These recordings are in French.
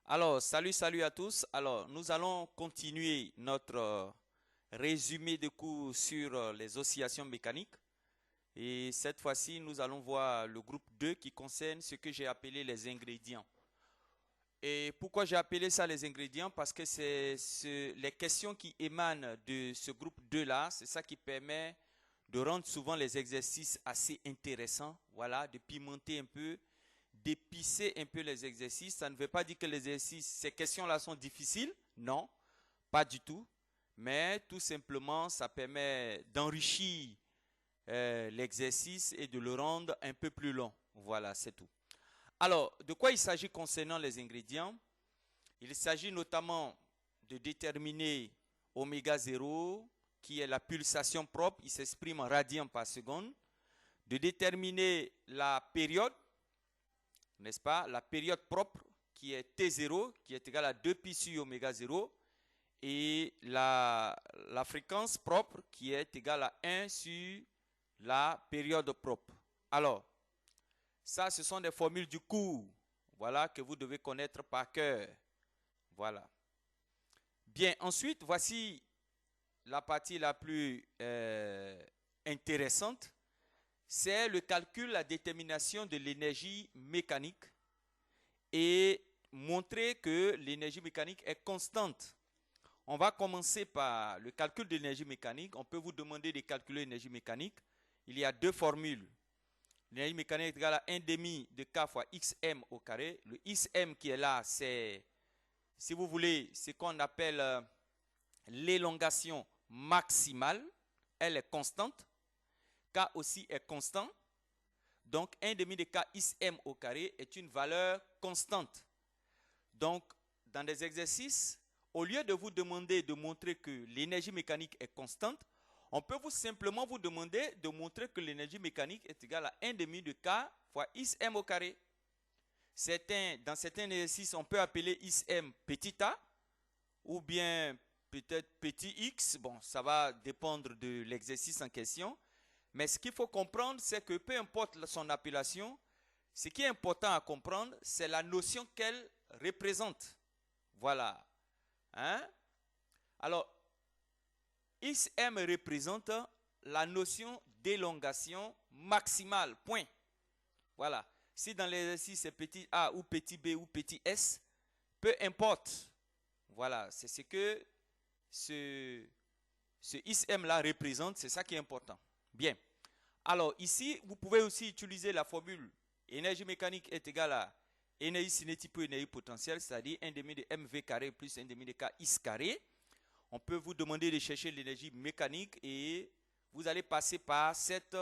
Alors, salut à tous. Alors, nous allons continuer notre résumé de cours sur les oscillations mécaniques. Et cette fois-ci, nous allons voir le groupe 2 qui concerne ce que j'ai appelé les ingrédients. Et pourquoi j'ai appelé ça les ingrédients? Parce que c'est les questions qui émanent de ce groupe 2-là, c'est ça qui permet de rendre souvent les exercices assez intéressants, voilà, de pimenter un peu, d'épicer un peu les exercices. Ça ne veut pas dire que les exercices, ces questions-là sont difficiles, non, pas du tout, mais tout simplement, ça permet d'enrichir l'exercice et de le rendre un peu plus long. Voilà, c'est tout. Alors, de quoi il s'agit concernant les ingrédients? Il s'agit notamment de déterminer oméga 0, qui est la pulsation propre, il s'exprime en radians par seconde, de déterminer la période, n'est-ce pas, la période propre, qui est T0, qui est égale à 2pi sur oméga 0, et la fréquence propre, qui est égale à 1 sur la période propre. Alors, ça, ce sont des formules du cours, voilà, que vous devez connaître par cœur. Voilà. Bien, ensuite, voici la partie la plus intéressante. C'est le calcul, la détermination de l'énergie mécanique et montrer que l'énergie mécanique est constante. On va commencer par le calcul de l'énergie mécanique. On peut vous demander de calculer l'énergie mécanique. Il y a deux formules. L'énergie mécanique est égale à 1 demi de K fois XM au carré. Le XM qui est là, c'est, si vous voulez, ce qu'on appelle l'élongation maximale. Elle est constante. K aussi est constant. Donc, 1 demi de K XM au carré est une valeur constante. Donc, dans des exercices, au lieu de vous demander de montrer que l'énergie mécanique est constante, on peut simplement vous demander de montrer que l'énergie mécanique est égale à 1 demi de K fois XM au carré. Dans certains exercices, on peut appeler XM petit a ou bien peut-être petit x. Bon, ça va dépendre de l'exercice en question. Mais ce qu'il faut comprendre, c'est que peu importe son appellation, ce qui est important à comprendre, c'est la notion qu'elle représente. Voilà. Hein? Alors, XM représente la notion d'élongation maximale. Point. Voilà. Si dans l'exercice c'est petit a ou petit b ou petit s, peu importe. Voilà. C'est ce que ce XM-là représente. C'est ça qui est important. Bien. Alors, ici, vous pouvez aussi utiliser la formule énergie mécanique est égale à énergie cinétique pour énergie potentielle, c'est-à-dire 1 demi de mv carré plus 1 demi de k is carré. On peut vous demander de chercher l'énergie mécanique et vous allez passer par cette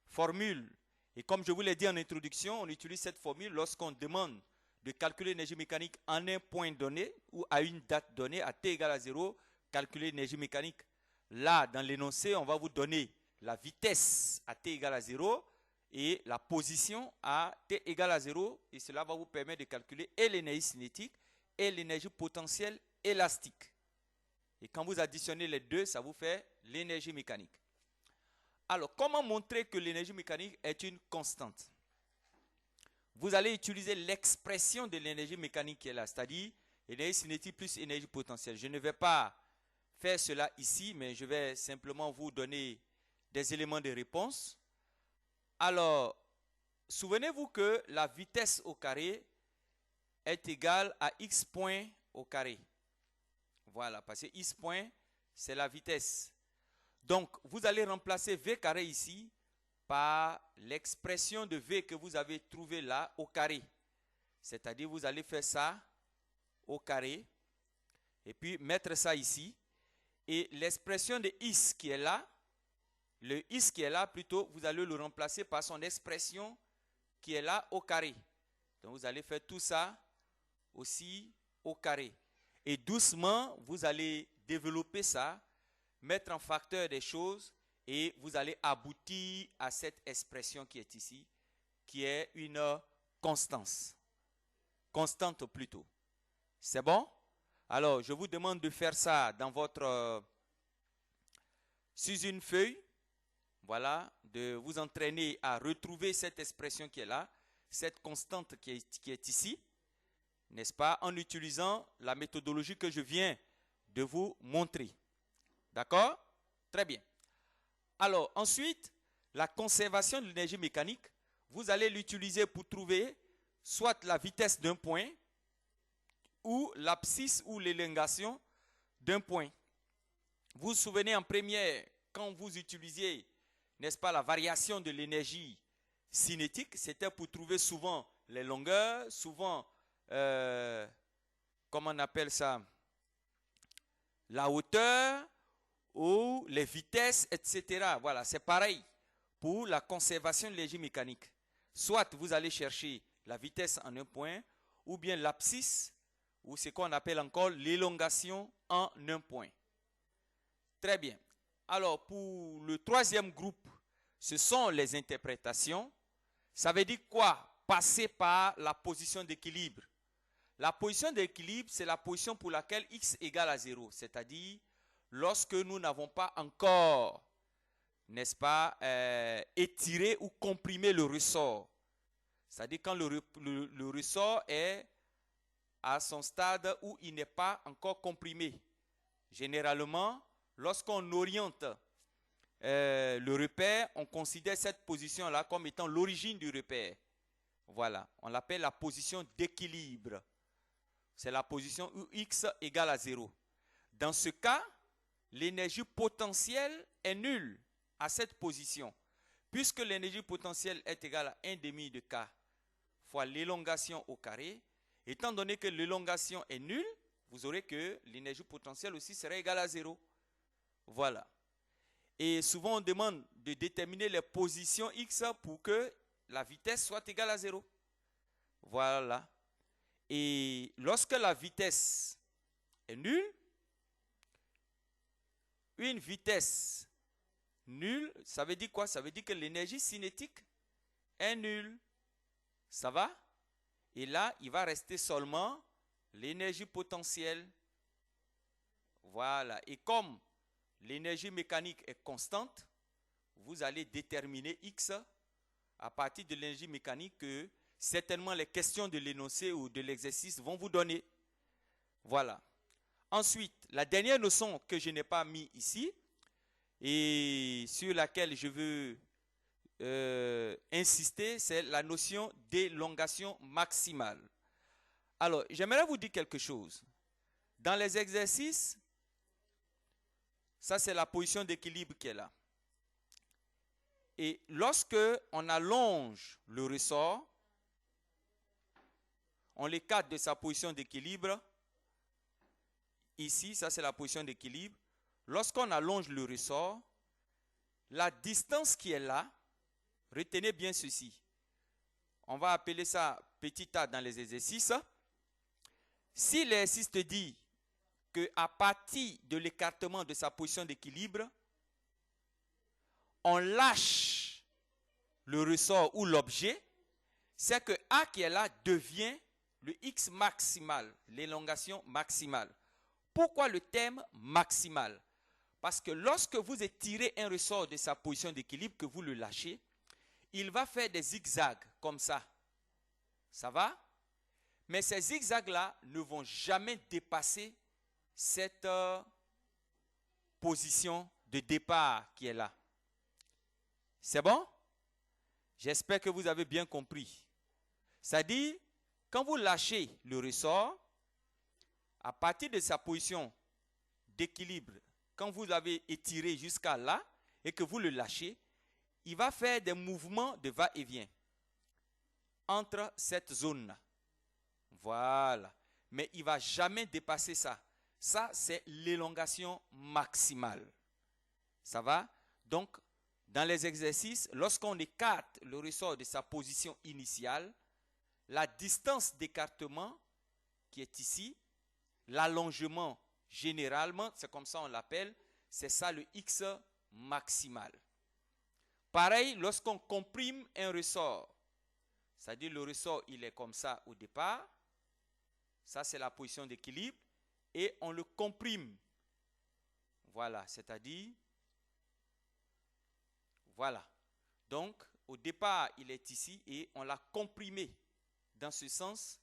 formule. Et comme je vous l'ai dit en introduction, on utilise cette formule lorsqu'on demande de calculer l'énergie mécanique en un point donné ou à une date donnée, à t égale à 0, calculer l'énergie mécanique. Là, dans l'énoncé, on va vous donner la vitesse à t égale à 0 et la position à t égale à 0, et cela va vous permettre de calculer et l'énergie cinétique et l'énergie potentielle élastique. Et quand vous additionnez les deux, ça vous fait l'énergie mécanique. Alors, comment montrer que l'énergie mécanique est une constante? Vous allez utiliser l'expression de l'énergie mécanique qui est là, c'est-à-dire énergie cinétique plus énergie potentielle. Je ne vais pas faire cela ici, mais je vais simplement vous donner des éléments de réponse. Alors, souvenez-vous que la vitesse au carré est égale à x point au carré. Voilà, parce que x point, c'est la vitesse. Donc, vous allez remplacer v carré ici par l'expression de v que vous avez trouvée là au carré. C'est-à-dire, vous allez faire ça au carré et puis mettre ça ici. Et l'expression de is qui est là, le is qui est là, plutôt, vous allez le remplacer par son expression qui est là au carré. Donc, vous allez faire tout ça aussi au carré. Et doucement, vous allez développer ça, mettre en facteur des choses et vous allez aboutir à cette expression qui est ici, qui est une constance. Constante plutôt. C'est bon? Alors, je vous demande de faire ça dans votre sur une feuille. Voilà, de vous entraîner à retrouver cette expression qui est là, cette constante qui est ici, n'est-ce pas, en utilisant la méthodologie que je viens de vous montrer. D'accord? Très bien. Alors, ensuite, la conservation de l'énergie mécanique, vous allez l'utiliser pour trouver soit la vitesse d'un point ou l'abscisse ou l'élongation d'un point. Vous vous souvenez en première, quand vous utilisiez, n'est-ce pas, la variation de l'énergie cinétique, c'était pour trouver souvent les longueurs, souvent, comment on appelle ça, la hauteur ou les vitesses, etc. Voilà, c'est pareil pour la conservation de l'énergie mécanique. Soit vous allez chercher la vitesse en un point, ou bien l'abscisse, ou ce qu'on appelle encore l'élongation en un point. Très bien. Alors, pour le troisième groupe, ce sont les interprétations. Ça veut dire quoi? Passer par la position d'équilibre. La position d'équilibre, c'est la position pour laquelle x égale à 0, c'est-à-dire lorsque nous n'avons pas encore, n'est-ce pas, étiré ou comprimé le ressort. C'est-à-dire quand le ressort est à son stade où il n'est pas encore comprimé. Généralement, lorsqu'on oriente le repère, on considère cette position-là comme étant l'origine du repère. Voilà, on l'appelle la position d'équilibre. C'est la position où x égale à 0. Dans ce cas, l'énergie potentielle est nulle à cette position, puisque l'énergie potentielle est égale à 1 demi de k fois l'élongation au carré. Étant donné que l'élongation est nulle, vous aurez que l'énergie potentielle aussi serait égale à 0. Voilà. Et souvent, on demande de déterminer les positions x pour que la vitesse soit égale à 0. Voilà. Et lorsque la vitesse est nulle, une vitesse nulle, ça veut dire quoi? Ça veut dire que l'énergie cinétique est nulle. Ça va? Et là, il va rester seulement l'énergie potentielle. Voilà. Et comme l'énergie mécanique est constante, vous allez déterminer x à partir de l'énergie mécanique que certainement les questions de l'énoncé ou de l'exercice vont vous donner. Voilà. Ensuite, la dernière notion que je n'ai pas mis ici et sur laquelle je veux insister, c'est la notion d'élongation maximale. Alors, j'aimerais vous dire quelque chose. Dans les exercices, ça c'est la position d'équilibre qui est là. Et lorsque on allonge le ressort, on l'écarte de sa position d'équilibre. Ici, ça c'est la position d'équilibre. Lorsqu'on allonge le ressort, la distance qui est là, retenez bien ceci. On va appeler ça petit a dans les exercices. Si l'exercice te dit qu'à partir de l'écartement de sa position d'équilibre, on lâche le ressort ou l'objet, c'est que A qui est là devient le x maximal, l'élongation maximale. Pourquoi le terme maximal? Parce que lorsque vous étirez un ressort de sa position d'équilibre, que vous le lâchez, il va faire des zigzags comme ça. Ça va? Mais ces zigzags-là ne vont jamais dépasser cette position de départ qui est là. C'est bon? J'espère que vous avez bien compris. C'est-à-dire, quand vous lâchez le ressort, à partir de sa position d'équilibre, quand vous l'avez étiré jusqu'à là et que vous le lâchez, il va faire des mouvements de va-et-vient entre cette zone-là. Voilà. Mais il ne va jamais dépasser ça. Ça, c'est l'élongation maximale. Ça va? Donc, dans les exercices, lorsqu'on écarte le ressort de sa position initiale, la distance d'écartement qui est ici, l'allongement généralement, c'est comme ça on l'appelle, c'est ça le x maximal. Pareil, lorsqu'on comprime un ressort, c'est-à-dire le ressort il est comme ça au départ, ça c'est la position d'équilibre, et on le comprime. Voilà, c'est-à-dire, voilà. Donc, au départ, il est ici et on l'a comprimé. Dans ce sens,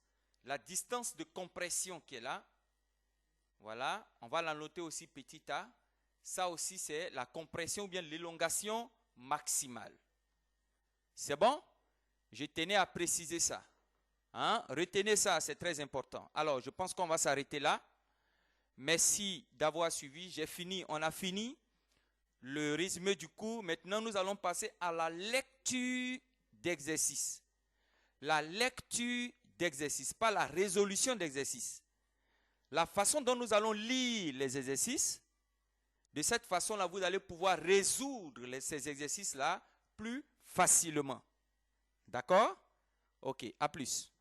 la distance de compression qui est là. Voilà, on va la noter aussi petit a. Ça aussi, c'est la compression ou bien l'élongation maximale. C'est bon? Je tenais à préciser ça. Hein? Retenez ça, c'est très important. Alors, je pense qu'on va s'arrêter là. Merci d'avoir suivi. J'ai fini, on a fini le résumé du cours. Maintenant, nous allons passer à la lecture d'exercice. La lecture d'exercice, pas la résolution d'exercice. La façon dont nous allons lire les exercices, de cette façon-là, vous allez pouvoir résoudre ces exercices-là plus facilement. D'accord? Ok, à plus.